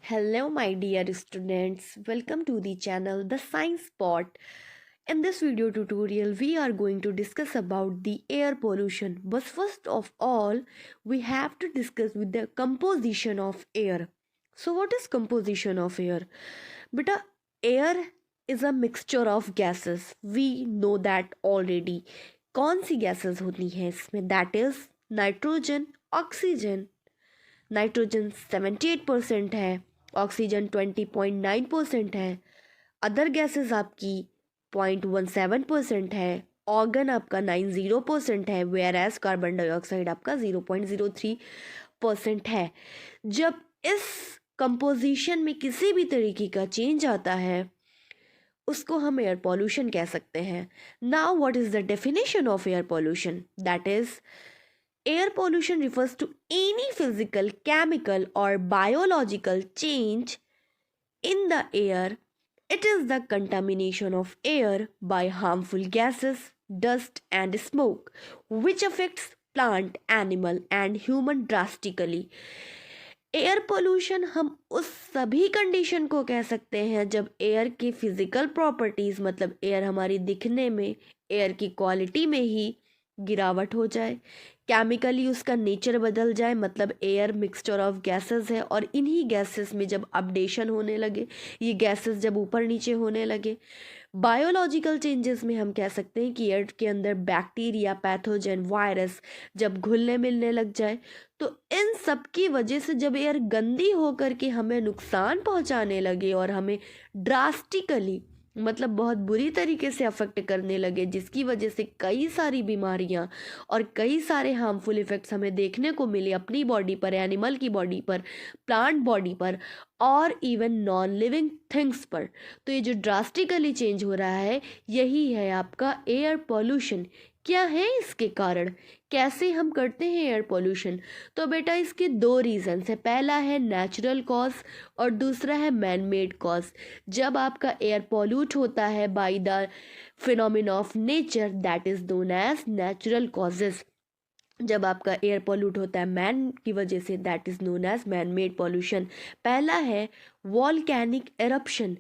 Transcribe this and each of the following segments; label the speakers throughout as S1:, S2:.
S1: Hello, my dear students. Welcome to the channel The Science Spot. In this video tutorial, we are going to discuss about the air pollution. But first of all, we have to discuss with the composition of air. So, what is composition of air? Beta, air is a mixture of gases. We know that already. कौन सी gases होती हैं इसमें? That is nitrogen, oxygen. Nitrogen 78% है, oxygen 20.9% है, other gases आपकी 0.17% है, organ आपका 90% है, वेयर एज कार्बन डाइऑक्साइड आपका 0.03% है। जब इस कंपोजिशन में किसी भी तरीके का चेंज आता है उसको हम एयर पॉल्यूशन कह सकते हैं। Now what is the definition of air pollution? That is air pollution refers to any physical, chemical, or biological change in the air. It is the contamination of air by harmful gases, dust, and smoke, which affects plant, animal, and human drastically. Air pollution हम उस सभी condition को कह सकते हैं जब air की physical properties मतलब एयर हमारी दिखने में, एयर की क्वालिटी में ही गिरावट हो जाए, केमिकली उसका नेचर बदल जाए, मतलब एयर मिक्सचर ऑफ गैसेस है और इन्हीं गैसेस में जब अपडेशन होने लगे, ये गैसेस जब ऊपर नीचे होने लगे, बायोलॉजिकल चेंजेस में हम कह सकते हैं कि एयर के अंदर बैक्टीरिया, पैथोजन, वायरस जब घुलने मिलने लग जाए, तो इन सब की वजह से जब एयर गंदी होकर के हमें नुकसान पहुंचाने लगे और हमें ड्रास्टिकली मतलब बहुत बुरी तरीके से अफेक्ट करने लगे, जिसकी वजह से कई सारी बीमारियां और कई सारे हार्मफुल इफ़ेक्ट्स हमें देखने को मिले अपनी बॉडी पर, एनिमल की बॉडी पर, प्लांट बॉडी पर और इवन नॉन लिविंग थिंग्स पर। तो ये जो ड्रास्टिकली चेंज हो रहा है यही है आपका एयर पॉल्यूशन। क्या है इसके कारण, कैसे हम करते हैं एयर पॉल्यूशन? तो बेटा इसके दो रीजंस है, पहला है नेचुरल कॉज और दूसरा है मैन मेड कॉज। जब आपका एयर पॉल्यूट होता है by the phenomena of nature, that is known as natural causes. जब आपका एयर पॉल्यूट होता है मैन की वजह से, that is known as man made pollution. पहला है वॉल्केनिक एरप्शन।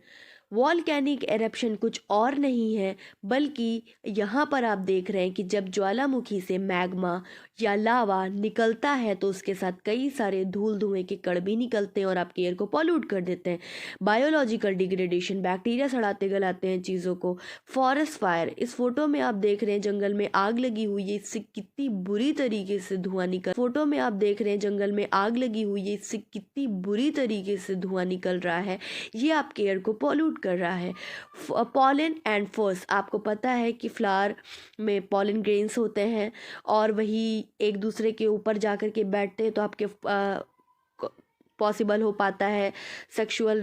S1: वॉल्केनिक एरप्शन कुछ और नहीं है बल्कि यहाँ पर आप देख रहे हैं कि जब ज्वालामुखी से मैग्मा या लावा निकलता है तो उसके साथ कई सारे धूल धुएं के कण भी निकलते हैं और आपके एयर को पॉल्यूट कर देते हैं। बायोलॉजिकल डिग्रेडेशन, बैक्टीरिया सड़ाते गलाते हैं चीज़ों को। फॉरेस्ट फायर, इस फोटो में आप देख रहे हैं जंगल में आग लगी हुई है, इससे कितनी बुरी तरीके से धुआं निकल फोटो में आप देख रहे हैं जंगल में आग लगी हुई है, इससे कितनी बुरी तरीके से धुआं निकल रहा है, ये आपके एयर को पॉल्यूट कर रहा है। पॉलन एंड फर्स, आपको पता है कि फ्लावर में पॉलन ग्रेन्स होते हैं और वही एक दूसरे के ऊपर जाकर के बैठते हैं तो आपके पॉसिबल हो पाता है सेक्सुअल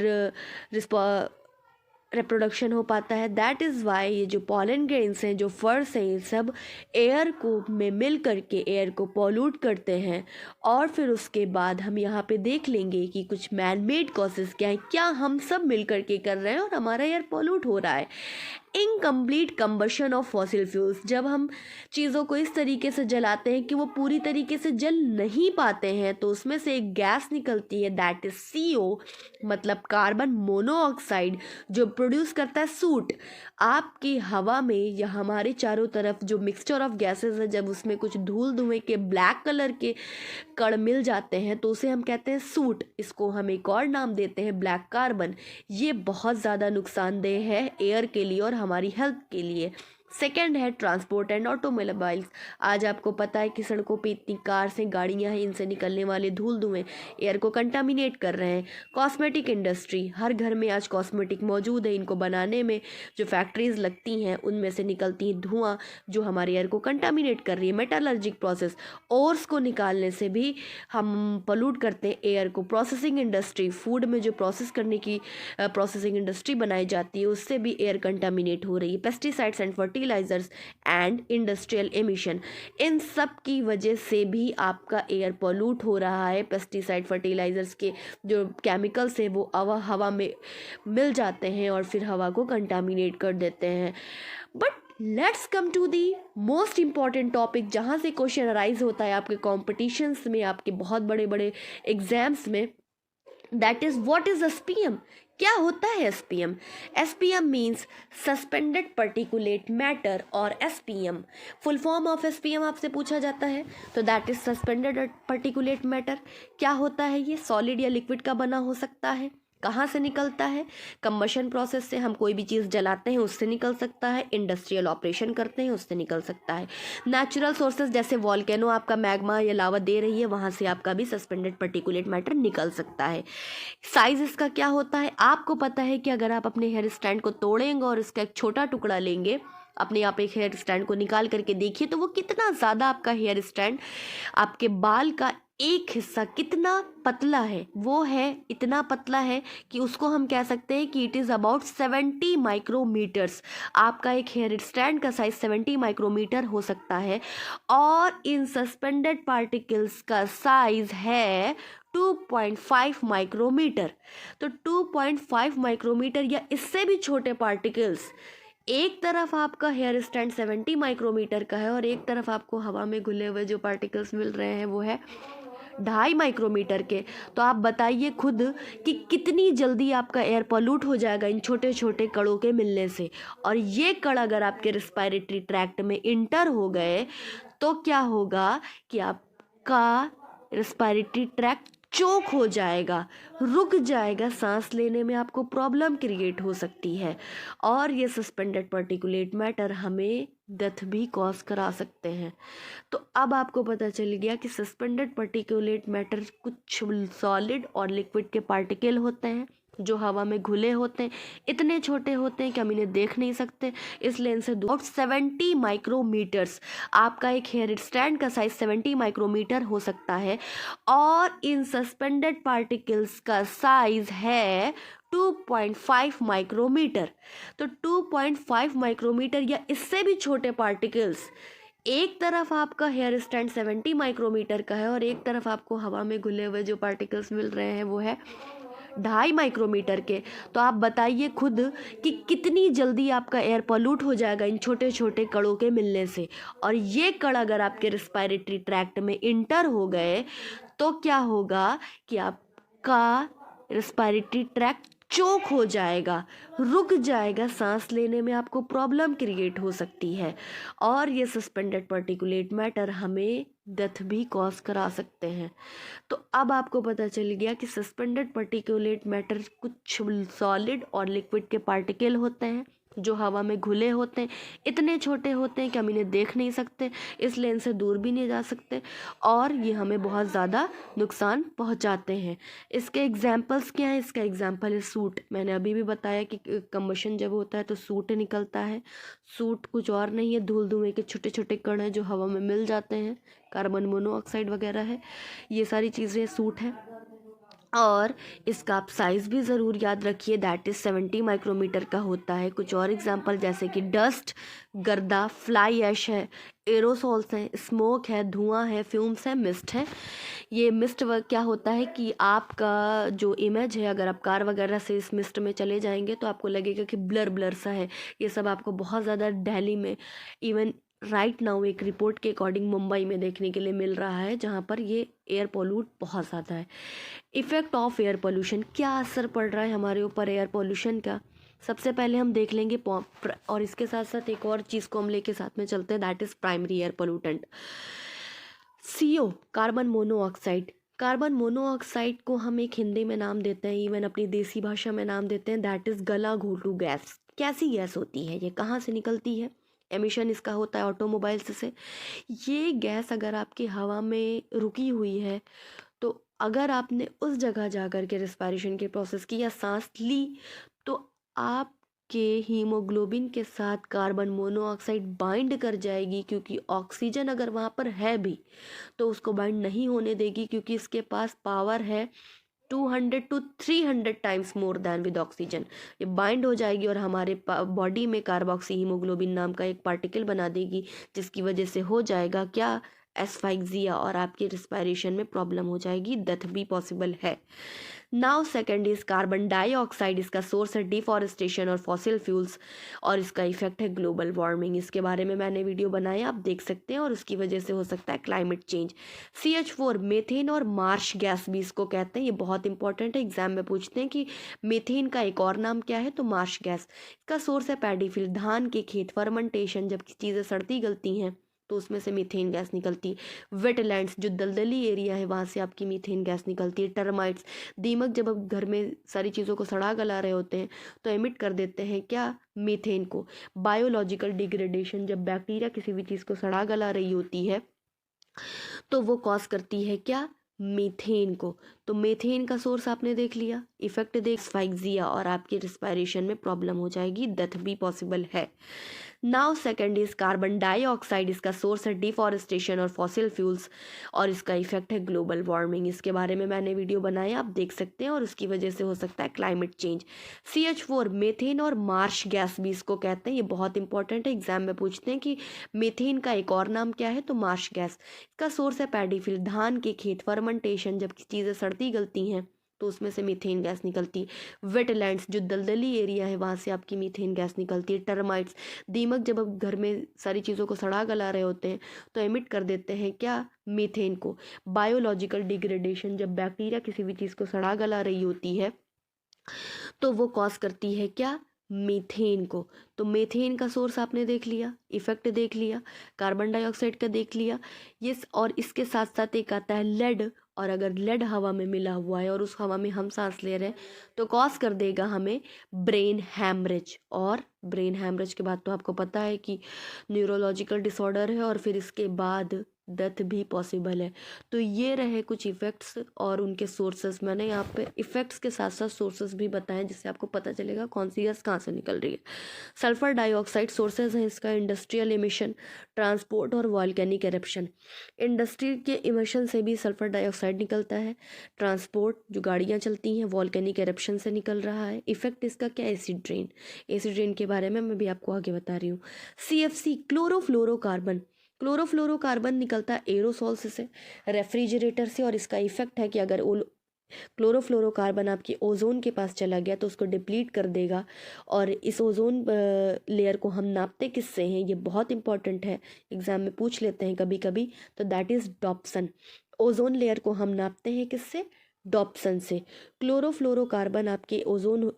S1: रिप्रोडक्शन हो पाता है। दैट इज़ वाई ये जो पॉलन ग्रेन्स हैं, जो फर्स हैं, ये सब एयर को में मिल करके एयर को पॉल्यूट करते हैं। और फिर उसके बाद हम यहाँ पे देख लेंगे कि कुछ मैन मेड कॉजेज़ क्या हैं, क्या हम सब मिल करके कर रहे हैं और हमारा एयर पॉल्यूट हो रहा है। Incomplete combustion of fossil fuels, जब हम चीज़ों को इस तरीके से जलाते हैं कि वो पूरी तरीके से जल नहीं पाते हैं तो उसमें से एक गैस निकलती है, दैट इज CO, मतलब कार्बन मोनोऑक्साइड, जो प्रोड्यूस करता है सूट। आपकी हवा में या हमारे चारों तरफ जो मिक्सचर ऑफ गैसेस है, जब उसमें कुछ धूल धुएं के ब्लैक कलर के कण मिल जाते हैं तो उसे हम कहते हैं सूट। इसको हम एक और नाम देते हैं ब्लैक कार्बन। ये बहुत ज़्यादा नुकसानदेह है एयर के लिए और हमारी हेल्थ के लिए। सेकेंड है ट्रांसपोर्ट एंड ऑटोमोबाइल्स। आज आपको पता है कि सड़कों पे इतनी कार से गाड़ियां हैं, इनसे निकलने वाले धूल धुएं एयर को कंटामिनेट कर रहे हैं। कॉस्मेटिक इंडस्ट्री, हर घर में आज कॉस्मेटिक मौजूद है, इनको बनाने में जो फैक्ट्रीज लगती हैं उनमें से निकलती है धुआं जो हमारे एयर को कंटामिनेट कर रही है। मेटालर्जिक प्रोसेस, ओर्स को निकालने से भी हम पोल्यूट करते हैं एयर को। प्रोसेसिंग इंडस्ट्री, फूड में जो प्रोसेस करने की प्रोसेसिंग इंडस्ट्री बनाई जाती है उससे भी एयर कंटामिनेट हो रही है। Pesticides and fertilisers and industrial emission, इन सब की वजह से भी आपका एयर पॉल्यूट हो रहा है। पेस्टिसाइड, फर्टिलाइजर्स के जो केमिकल्स है वो हवा में मिल जाते हैं और फिर हवा को कंटामिनेट कर देते हैं। But let's come to the most important topic, जहाँ से क्वेश्चन अराइज होता है आपके कॉम्पिटिशन्स में, आपके बहुत बड़े बड़े एग्जाम्स में। That is what is SPM. क्या होता है SPM? SPM means suspended particulate matter, और SPM full form of SPM आपसे पूछा जाता है तो that is suspended particulate matter. क्या होता है ये? सॉलिड या लिक्विड का बना हो सकता है। कहाँ से निकलता है? कंबशन प्रोसेस से, हम कोई भी चीज़ जलाते हैं उससे निकल सकता है, इंडस्ट्रियल ऑपरेशन करते हैं उससे निकल सकता है, नेचुरल सोर्सेज जैसे वॉल्केनो आपका मैग्मा या लावा दे रही है वहाँ से आपका भी सस्पेंडेड पर्टिकुलेट मैटर निकल सकता है। साइज इसका क्या होता है? आपको पता है कि अगर आप अपने हेयर स्टैंड को तोड़ेंगे और इसका एक छोटा टुकड़ा लेंगे, अपने आप एक हेयर स्टैंड को निकाल करके देखिए तो वो कितना ज़्यादा आपका हेयर स्टैंड, आपके बाल का एक हिस्सा कितना पतला है, वो है इतना पतला है कि उसको हम कह सकते हैं कि इट इज़ अबाउट 70 माइक्रोमीटर्स। आपका एक हेयर स्टैंड का साइज 70 माइक्रोमीटर हो सकता है और इन सस्पेंडेड पार्टिकल्स का साइज है 2.5 माइक्रोमीटर। तो 2.5 माइक्रोमीटर या इससे भी छोटे पार्टिकल्स, एक तरफ आपका हेयर स्टैंड 70 माइक्रोमीटर का है और एक तरफ आपको हवा में घुले हुए जो पार्टिकल्स मिल रहे हैं वो है 2.5 माइक्रोमीटर के। तो आप बताइए खुद कि कितनी जल्दी आपका एयर पॉल्यूट हो जाएगा इन छोटे छोटे कणों के मिलने से। और ये कण अगर आपके रिस्पायरेटरी ट्रैक्ट में इंटर हो गए तो क्या होगा कि आपका रिस्पायरेटरी ट्रैक्ट चोक हो जाएगा, रुक जाएगा, सांस लेने में आपको प्रॉब्लम क्रिएट हो सकती है और ये सस्पेंडेड पर्टिकुलेट मैटर हमें डेथ भी कॉज करा सकते हैं। तो अब आपको पता चल गया कि सस्पेंडेड पर्टिकुलेट मैटर कुछ सॉलिड और लिक्विड के पार्टिकल होते हैं जो हवा में घुले होते हैं, इतने छोटे होते हैं कि हम इन्हें देख नहीं सकते, इसलिए इनसे दूर 70 माइक्रोमीटर्स, आपका एक हेयर स्टैंड का साइज 70 माइक्रोमीटर हो सकता है और इन सस्पेंडेड पार्टिकल्स का साइज है 2.5 माइक्रोमीटर। तो 2.5 माइक्रोमीटर या इससे भी छोटे पार्टिकल्स, एक तरफ आपका हेयर स्टैंड 70 माइक्रोमीटर का है और एक तरफ आपको हवा में घुले हुए जो पार्टिकल्स मिल रहे हैं वो है 2.5 माइक्रोमीटर के। तो आप बताइए खुद कि कितनी जल्दी आपका एयर पॉल्यूट हो जाएगा इन छोटे छोटे कणों के मिलने से। और ये कण अगर आपके रिस्पायरेटरी ट्रैक्ट में इंटर हो गए तो क्या होगा कि आपका रिस्पायरेटरी ट्रैक्ट चोक हो जाएगा, रुक जाएगा, सांस लेने में आपको प्रॉब्लम क्रिएट हो सकती है और ये सस्पेंडेड पर्टिकुलेट मैटर हमें डेथ भी कॉज करा सकते हैं। तो अब आपको पता चल गया कि सस्पेंडेड पर्टिकुलेट मैटर कुछ सॉलिड और लिक्विड के पार्टिकल होते हैं जो हवा में घुले होते हैं, इतने छोटे होते हैं कि हम इन्हें देख नहीं सकते, इसलिए इनसे दूर भी नहीं जा सकते और ये हमें बहुत ज़्यादा नुकसान पहुंचाते हैं। इसके एग्जांपल्स क्या हैं? इसका एग्जांपल है सूट। मैंने अभी भी बताया कि कंबशन जब होता है तो सूट निकलता है। सूट कुछ और नहीं है, धूल धुएं के छोटे छोटे कण हैं जो हवा में मिल जाते हैं, कार्बन मोनोऑक्साइड वगैरह है, ये सारी चीज़ें सूट है। और इसका आप साइज़ भी ज़रूर याद रखिए, दैट इज़ 70 माइक्रोमीटर का होता है। कुछ और एग्जांपल जैसे कि डस्ट, गर्दा, फ्लाई ऐश है, एरोसॉल्स हैं, स्मोक है, धुआं है, फ्यूम्स है, मिस्ट है। ये मिस्ट क्या होता है कि आपका जो इमेज है, अगर आप कार वगैरह से इस मिस्ट में चले जाएंगे तो आपको लगेगा कि ब्लर ब्लर सा है। ये सब आपको बहुत ज़्यादा दिल्ली में, इवन राइट नाउ एक रिपोर्ट के अकॉर्डिंग मुंबई में देखने के लिए मिल रहा है जहाँ पर ये एयर पोल्यूट बहुत ज़्यादा है। इफ़ेक्ट ऑफ एयर पोल्यूशन, क्या असर पड़ रहा है हमारे ऊपर एयर पोल्यूशन का? सबसे पहले हम देख लेंगे और इसके साथ साथ एक और चीज़ को हम लेके साथ में चलते हैं, that is primary air pollutant. CO, carbon monoxide. Carbon monoxide को हम एक हिंदी में नाम देते हैं, इवन अपनी देसी भाषा में नाम देते हैं, दैट इज़ गला घोटू गैस। कैसी गैस होती है ये, कहाँ से निकलती है? एमिशन इसका होता है ऑटोमोबाइल्स से। ये गैस अगर आपकी हवा में रुकी हुई है तो अगर आपने उस जगह जा कर के रेस्पिरेशन के प्रोसेस की या सांस ली तो आपके हीमोग्लोबिन के साथ कार्बन मोनोऑक्साइड बाइंड कर जाएगी, क्योंकि ऑक्सीजन अगर वहाँ पर है भी तो उसको बाइंड नहीं होने देगी, क्योंकि इसके पास पावर है 200 to 300 times more than with oxygen. ये बाइंड हो जाएगी और हमारे बॉडी में कार्बोक्सी हीमोग्लोबिन नाम का एक पार्टिकल बना देगी, जिसकी वजह से हो जाएगा क्या, एस्फाइक्सिया, और आपके रिस्पायरेशन में प्रॉब्लम हो जाएगी, डेथ भी पॉसिबल है। Now second is carbon dioxide, इसका सोर्स है डिफॉरेस्टेशन और फॉसिल फ्यूल्स, और इसका इफेक्ट है ग्लोबल वार्मिंग। इसके बारे में मैंने वीडियो बनाया, आप देख सकते हैं, और उसकी वजह से हो सकता है क्लाइमेट चेंज। CH4 मीथेन और मार्श गैस भी इसको कहते हैं, ये बहुत इंपॉर्टेंट है, एग्जाम में पूछते हैं कि मीथेन का एक और नाम क्या है, तो मार्श गैस। इसका सोर्स है पैडी फील्ड, धान के खेत, फर्मेंटेशन, जब चीज़ें सड़ती गलती हैं तो उसमें से मीथेन गैस निकलती। वेटलैंड्स, जो दलदली एरिया है वहाँ से आपकी मीथेन गैस निकलती है। टर्माइट्स, दीमक जब आप घर में सारी चीज़ों को सड़ा गला रहे होते हैं तो एमिट कर देते हैं क्या, मीथेन को। बायोलॉजिकल डिग्रेडेशन, जब बैक्टीरिया किसी भी चीज़ को सड़ा गला रही होती है तो वो कॉज करती है क्या, मीथेन को। तो मीथेन का सोर्स आपने देख लिया, इफेक्ट देख स्फाइक्सिया, और आपके रिस्पायरेशन में प्रॉब्लम हो जाएगी, डेथ भी पॉसिबल है। Now second is carbon dioxide, इसका सोर्स है डिफॉरेस्टेशन और फॉसिल फ्यूल्स, और इसका इफेक्ट है ग्लोबल वार्मिंग। इसके बारे में मैंने वीडियो बनाया, आप देख सकते हैं, और उसकी वजह से हो सकता है क्लाइमेट चेंज। CH4 मीथेन और मार्श गैस भी इसको कहते हैं, ये बहुत इंपॉर्टेंट है, एग्जाम में पूछते हैं कि मीथेन का एक और नाम क्या है, तो मार्श गैस। इसका सोर्स है पैडी फील्ड, धान के खेत, फर्मेंटेशन, जब चीज़ें सड़ती गलती हैं तो उसमें से मीथेन गैस निकलती। वेटलैंड्स, जो दलदली एरिया है वहाँ से आपकी मीथेन गैस निकलती है। टर्माइट्स, दीमक जब आप घर में सारी चीज़ों को सड़ा गला रहे होते हैं तो एमिट कर देते हैं क्या, मीथेन को। बायोलॉजिकल डिग्रेडेशन, जब बैक्टीरिया किसी भी चीज़ को सड़ा गला रही होती है तो वो कॉज करती है क्या, मीथेन को। तो मीथेन का सोर्स आपने देख लिया, इफेक्ट देख लिया, कार्बन डाइऑक्साइड का देख लिया, ये और इसके साथ साथ एक आता है लेड, और अगर लेड हवा में मिला हुआ है और उस हवा में हम सांस ले रहे हैं तो कॉज कर देगा हमें ब्रेन हैमरेज। और ब्रेन हैमरेज के बाद तो आपको पता है कि न्यूरोलॉजिकल डिसऑर्डर है, और फिर इसके बाद डेथ भी पॉसिबल है। तो ये रहे कुछ इफ़ेक्ट्स और उनके सोर्सेस। मैंने यहाँ पे इफ़ेक्ट्स के साथ साथ सोर्सेस भी बताए जिससे आपको पता चलेगा कौन सी गैस कहाँ से निकल रही है। सल्फर डाइऑक्साइड सोर्सेज हैं इसका, इंडस्ट्रियल इमिशन, ट्रांसपोर्ट और वॉल्केनिक एरप्शन। इंडस्ट्री के इमिशन से भी सल्फर डाइऑक्साइड निकलता है, ट्रांसपोर्ट जो गाड़ियाँ चलती हैं, वॉल्केनिक एरप्शन से निकल रहा है। इफेक्ट इसका क्या, एसिड रेन। एसिड रेन के बारे में मैं भी आपको आगे बता रही हूँ। CFC क्लोरोफ्लोरोकार्बन, क्लोरोफ्लोरोकार्बन निकलता है एरोसोल्स से, रेफ्रिजरेटर से, और इसका इफेक्ट है कि अगर क्लोरोफ्लोरोकार्बन आपकी ओजोन के पास चला गया तो उसको डिप्लीट कर देगा। और इस ओजोन लेयर को हम नापते किससे हैं, ये बहुत इंपॉर्टेंट है, एग्जाम में पूछ लेते हैं कभी कभी, तो that is Dobson. Ozone layer को हम नापते हैं किससे, डॉप्सन से। क्लोरोफ्लोरोकार्बन आपके ओजोन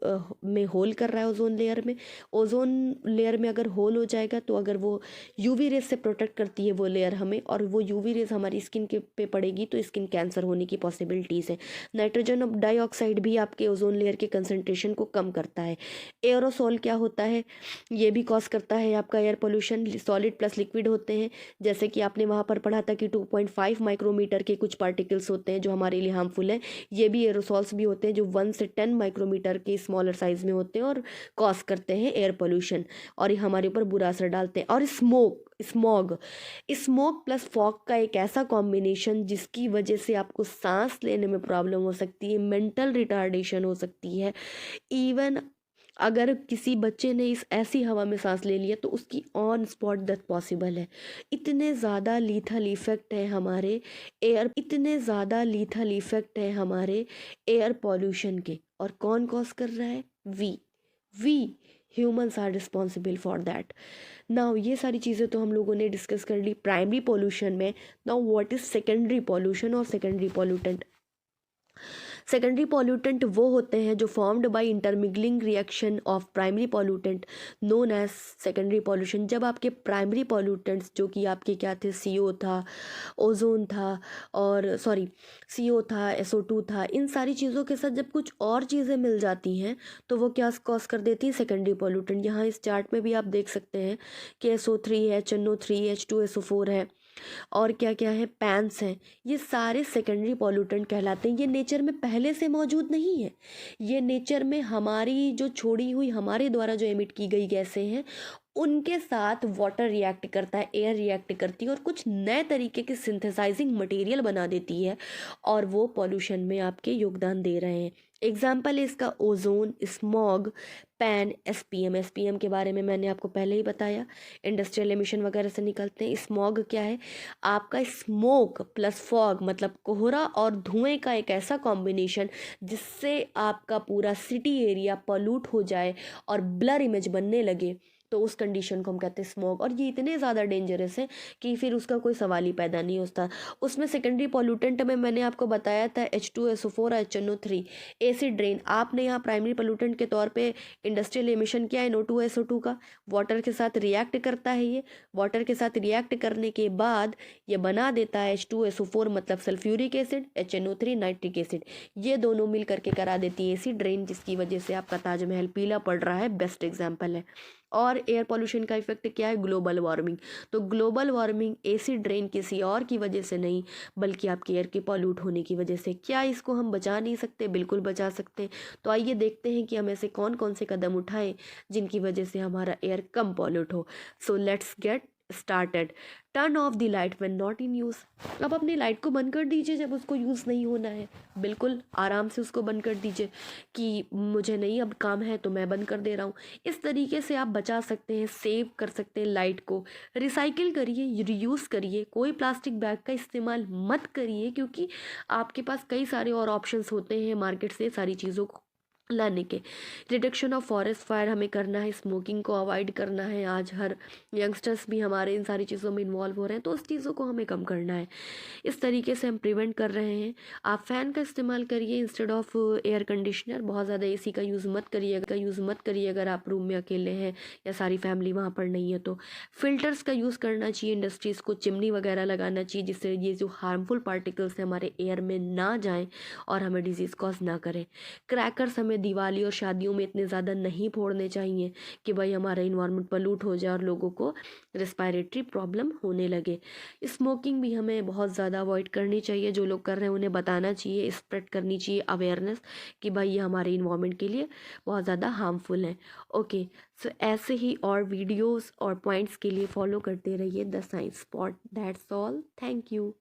S1: में होल कर रहा है, ओजोन लेयर में। ओजोन लेयर में अगर होल हो जाएगा तो अगर वो यूवी रेज से प्रोटेक्ट करती है वो लेयर हमें, और वो यूवी रेज हमारी स्किन के पे पड़ेगी तो स्किन कैंसर होने की पॉसिबिलिटीज़ है। नाइट्रोजन डाइऑक्साइड भी आपके ओजोन लेयर के कंसनट्रेशन को कम करता है। एरोसोल क्या होता है, ये भी कॉज करता है आपका air pollution. Solid plus liquid होते हैं, जैसे कि आपने वहाँ पर पढ़ा था कि 2.5 माइक्रोमीटर के कुछ पार्टिकल्स होते हैं जो हमारे लिए हार्मफुल है। ये भी एरोसॉल्स भी होते हैं जो 1 से 10 माइक्रोमीटर के स्मॉलर साइज में होते हैं और कॉज करते हैं एयर पोल्यूशन, और ये हमारे ऊपर बुरा असर डालते हैं। और स्मॉग प्लस फॉग का एक ऐसा कॉम्बिनेशन जिसकी वजह से आपको सांस लेने में प्रॉब्लम हो सकती है, मेंटल रिटार्डेशन हो सकती है। इवन अगर किसी बच्चे ने इस ऐसी हवा में सांस ले लिया तो उसकी ऑन स्पॉट डेथ पॉसिबल है। इतने ज़्यादा लीथल इफेक्ट है हमारे एयर पॉल्यूशन के। और कौन कॉज कर रहा है, we humans are responsible for that. Now ये सारी चीज़ें तो हम लोगों ने डिस्कस कर ली प्राइमरी पॉल्यूशन में। Now what is secondary pollution और सेकेंडरी पॉल्यूटेंट। सेकेंडरी पॉल्यूटेंट वो होते हैं जो formed by intermingling reaction of primary pollutant known as secondary pollution. जब आपके प्राइमरी पॉल्यूटेंट्स जो कि आपके क्या थे, CO था, ओजोन था, और CO था, SO2 था, इन सारी चीज़ों के साथ जब कुछ और चीज़ें मिल जाती हैं तो वो क्या कॉज कर देती है, सेकेंडरी पॉल्यूटेंट। यहाँ इस चार्ट में भी आप देख सकते हैं कि SO3 है, HNO3, H2SO4 है, और क्या क्या है, पैंस हैं। ये सारे सेकेंडरी पॉल्यूटेंट कहलाते हैं। ये नेचर में पहले से मौजूद नहीं है, ये नेचर में हमारी जो छोड़ी हुई, हमारे द्वारा जो एमिट की गई गैसें हैं उनके साथ वाटर रिएक्ट करता है, एयर रिएक्ट करती है और कुछ नए तरीके के सिंथेसाइजिंग मटेरियल बना देती है, और वो पॉल्यूशन में आपके योगदान दे रहे हैं। एग्जाम्पल है इसका ozone, smog, pan, SPM. SPM के बारे में मैंने आपको पहले ही बताया, इंडस्ट्रियल एमिशन वगैरह से निकलते हैं। स्मॉग क्या है? आपका स्मोक प्लस फॉग, मतलब कोहरा और धुएं का एक ऐसा कॉम्बिनेशन जिससे आपका पूरा सिटी एरिया पॉल्यूट हो जाए और ब्लर इमेज बनने लगे, तो उस कंडीशन को हम कहते हैं स्मॉग। और ये इतने ज़्यादा डेंजरस है कि फिर उसका कोई सवाल ही पैदा नहीं होता। उसमें सेकेंडरी पॉल्यूटेंट में मैंने आपको बताया था H2SO4, HNO3, एसिड रेन। आपने यहाँ प्राइमरी पोल्यूटेंट के तौर पे इंडस्ट्रियल एमिशन किया है NO2SO2 का, वाटर के साथ रिएक्ट करता है ये, वाटर के साथ रिएक्ट करने के बाद ये बना देता है H2SO4 मतलब sulphuric acid, HNO3 nitric acid, ये दोनों मिल करके करा देती है एसिड रेन, जिसकी वजह से आपका ताजमहल पीला पड़ रहा है, बेस्ट एग्जाम्पल है। और एयर पॉल्यूशन का इफेक्ट क्या है? Global warming. तो ग्लोबल वार्मिंग एसिड रेन किसी और की वजह से नहीं, बल्कि आपके एयर के पॉल्यूट होने की वजह से। क्या इसको हम बचा नहीं सकते? बिल्कुल बचा सकते हैं। तो आइए देखते हैं कि हम ऐसे कौन कौन से कदम उठाएं जिनकी वजह से हमारा एयर कम पॉल्यूट हो। So let's get started. Turn off the light when not in use. अब अपनी लाइट को बंद कर दीजिए जब उसको यूज़ नहीं होना है, बिल्कुल आराम से उसको बंद कर दीजिए कि मुझे नहीं अब काम है तो मैं बंद कर दे रहा हूँ। इस तरीके से आप बचा सकते हैं, सेव कर सकते हैं लाइट को। रिसाइकिल करिए, रीयूज़ करिए, कोई प्लास्टिक बैग का इस्तेमाल मत करिए, क्योंकि आपके पास कई सारे और ऑप्शंस होते हैं मार्केट से सारी चीज़ों को लाने के। रिडक्शन ऑफ फॉरेस्ट फायर हमें करना है, स्मोकिंग को अवॉइड करना है। आज हर यंगस्टर्स भी हमारे इन सारी चीज़ों में इन्वॉल्व हो रहे हैं, तो उस चीज़ों को हमें कम करना है। इस तरीके से हम प्रिवेंट कर रहे हैं। आप फ़ैन का इस्तेमाल करिए इंस्टेड ऑफ एयर कंडीशनर। बहुत ज़्यादा एसी का यूज़ मत करिए अगर आप रूम में अकेले हैं या सारी फैमिली वहाँ पर नहीं है तो। फिल्टर्स का यूज़ करना चाहिए, इंडस्ट्रीज़ को चिमनी वगैरह लगाना चाहिए जिससे ये जो हार्मफुल पार्टिकल्स हैं हमारे एयर में ना जाएँ और हमें डिजीज़ कॉज ना करें। क्रैकर्स हमें दिवाली और शादियों में इतने ज़्यादा नहीं फोड़ने चाहिए कि भाई हमारा इन्वायरमेंट पॉल्यूट हो जाए और लोगों को रेस्पिरेटरी प्रॉब्लम होने लगे। स्मोकिंग भी हमें बहुत ज़्यादा अवॉइड करनी चाहिए। जो लोग कर रहे हैं उन्हें बताना चाहिए, स्प्रेड करनी चाहिए अवेयरनेस कि भाई ये हमारे इन्वायरमेंट के लिए बहुत ज़्यादा हार्मफुल है। ओके, सो ऐसे ही और वीडियोस और पॉइंट्स के लिए फॉलो करते रहिए the science spot. That's all, thank you.